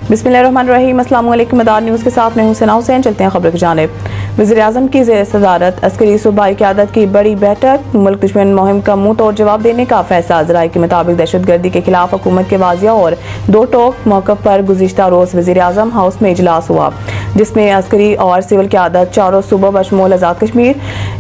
बिस्मिल्लाहिर्रहमानिर्रहीम। अस्सलाम वालेकुम। मदार न्यूज़ के साथ मैं हूं सना हुसैन। चलते हैं खबर की जानिब। वज़ीर-ए-आज़म की ज़ेर सदारत अस्करी सूबाई क़यादत की बड़ी बैठक। मुल्क दुश्मन मुहिम का मुंह तोड़ जवाब देने का फैसला। ज़राए के मुताबिक दहशत गर्दी के खिलाफ हुकूमत के वाज़िया और दो टोक मौक़िफ़ पर गुज़िश्ता रोज़ वज़ीर-ए-आज़म हाउस में इजलास हुआ, जिसमें अस्करी और सिविल क़यादत चारों सूबों बशमूल आज़ाद कश्मीर,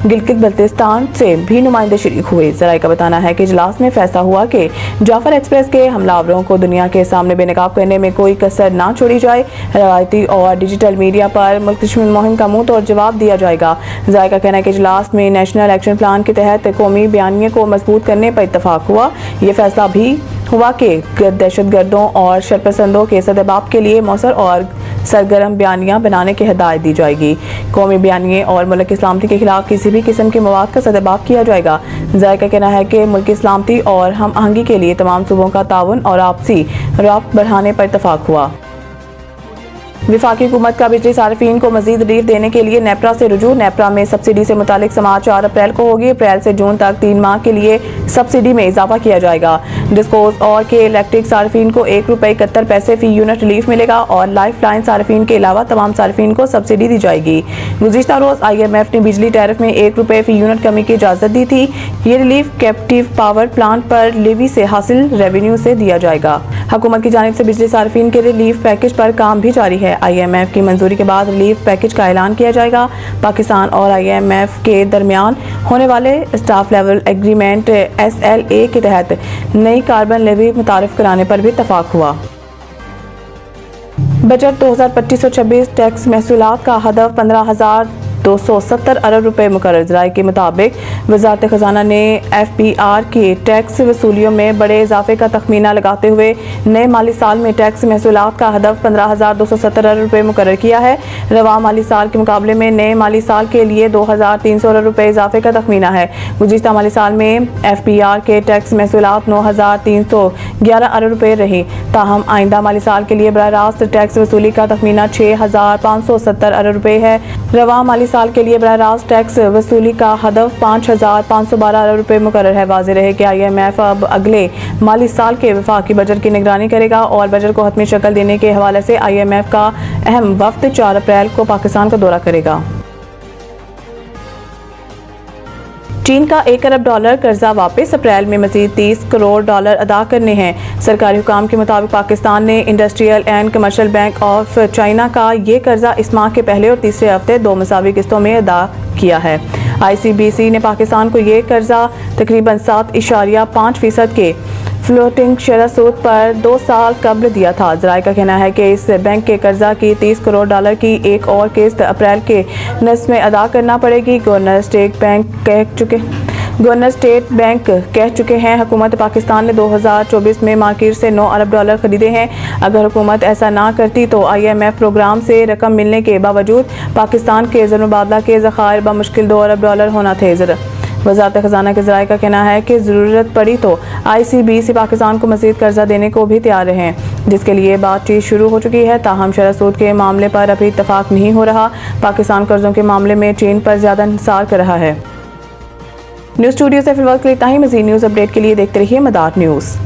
गिलगित बल्तिस्तान से भी नुमाइंदे शरीक हुए। ज़राए का बताना है कि इजलास में फैसला हुआ कि जाफर एक्सप्रेस के हमलावरों को दुनिया के सामने बेनकाब करने में कोई कसर ना छोड़ी जाए। रवायती और डिजिटल मीडिया पर मुल्क दुश्मन मुहिम का मुंह तोड़ जवाब दिया जाएगा। ज़राए का कहना है कि इजलास में नेशनल एक्शन प्लान के तहत कौमी बयानिए को मजबूत करने पर इत्तफाक हुआ। ये फैसला भी हुआ कि दहशत गर्दों और शरपसंदों के सदबाब के लिए मौसर और सरगर्म बयानियाँ बनाने की हिदायत दी जाएगी। कौमी बयानिए और मुल्क की सलामती के खिलाफ किसी भी किस्म के मवाद का सदबाब किया जाएगा। ज़राए का कहना है कि मुल्क की सलामती और हम आहंगी के लिए तमाम सूबों का ताउन और आपसी राब्ता बढ़ाने पर इत्तफाक हुआ। विफाकी हुकूमत का बिजली सार्फिन को मजीद रिलीफ देने के लिए नेपरा से रुजू। नेपरा में सब्सिडी से मुतालिक समाअत 4 अप्रैल को होगी। अप्रैल से जून तक 3 माह के लिए सब्सिडी में इजाफा किया जाएगा। डिस्कोज और के इलेक्ट्रिक सार्फिन को ₹1.71 फी यूनिट रिलीफ मिलेगा और लाइफ लाइन सार्फिन के अलावा तमाम सार्फिन को सब्सिडी दी जाएगी। गुज़िश्ता रोज IMF ने बिजली टैरिफ में ₹1 फी यूनिट कमी की इजाजत दी थी। ये रिलीफ कैप्टिव पावर प्लांट पर लेवी से हासिल रेवेन्यू से दिया जाएगा। हुकूमत की जानिब से बिजली सार्फिन के रिलीफ पैकेज पर काम भी जारी है। IMF की मंजूरी के बाद रिलीफ पैकेज का ऐलान किया जाएगा। पाकिस्तान और IMF के दरमियान होने वाले स्टाफ लेवल एग्रीमेंट SLA के तहत नई कार्बन लेवी मुतारिफ कराने पर भी इत्तफाक हुआ। बजट 2025-26 टैक्स महसूलात का हदफ 15,270 अरब रुपए मुकर्रर। ज़राए के मुताबिक वज़ारत ख़ज़ाना ने FPR की टैक्स वसूलियों में बड़े इजाफे का तखमीना लगाते हुए नए माली साल में टैक्स महसूलात का हदफ 15,270 अरब रुपए मुकर्रर किया है। रवा माली साल के मुकाबले में नए माली साल के लिए 2,300 अरब रुपए इजाफे का तखमीना है। गुज़िश्ता माली साल में FPR के टैक्स महसूलात 9,311 अरब रुपए रही। ताहम आइंदा माली साल के लिए बराह रास्त टैक्स वसूली का तखमीना 6,570 अरब रुपए है। रवा माली साल के लिए बराह रास्त टैक्स वसूली का हदफ 5,512 अरब रुपए मुकर्रर है। वाज़ेह रहे कि IMF अब अगले माली साल के वफाकी बजट की निगरानी करेगा और बजट को हतमी शक्ल देने के हवाले से IMF का अहम वफ्द 4 अप्रैल को पाकिस्तान का दौरा करेगा। चीन का $1 अरब कर्जा वापस। अप्रैल में मजीद $30 करोड़ अदा करने हैं। सरकारी हुकाम के मुताबिक पाकिस्तान ने industrial and commercial bank of China का ये कर्जा इस माह के पहले और तीसरे हफ्ते 2 मुसावी किस्तों में अदा किया है। ICBC ने पाकिस्तान को ये कर्जा तकरीबन 7.5% के फ्लोटिंग शरह सूद पर 2 साल कबल दिया था। ज़राए का कहना है कि इस बैंक के कर्जा की $30 करोड़ की एक और किस्त अप्रैल के नस्फ में अदा करना पड़ेगी। गवर्नर स्टेट बैंक कह चुके हैं हुकूमत पाकिस्तान ने 2024 में मार्केट से $9 अरब खरीदे हैं। अगर हुकूमत ऐसा ना करती तो IMF प्रोग्राम से रकम मिलने के बावजूद पाकिस्तान के ज़र मुबादला के ज़खायर बमुश्किल $2 अरब होना थे। वज़ारत ख़ज़ाना के ज़राए का कहना है कि ज़रूरत पड़ी तो ICBC पाकिस्तान को मज़ीद कर्जा देने को भी तैयार हैं, जिसके लिए बातचीत शुरू हो चुकी है। ताहम शरह सूद के मामले पर अभी इत्तफाक नहीं हो रहा। पाकिस्तान कर्जों के मामले में चीन पर ज़्यादा इंहिसार कर रहा है। न्यूज़ स्टूडियो से फिलहाल इतना ही। मज़ीद न्यूज़ अपडेट के लिए देखते रहिए मदार न्यूज़।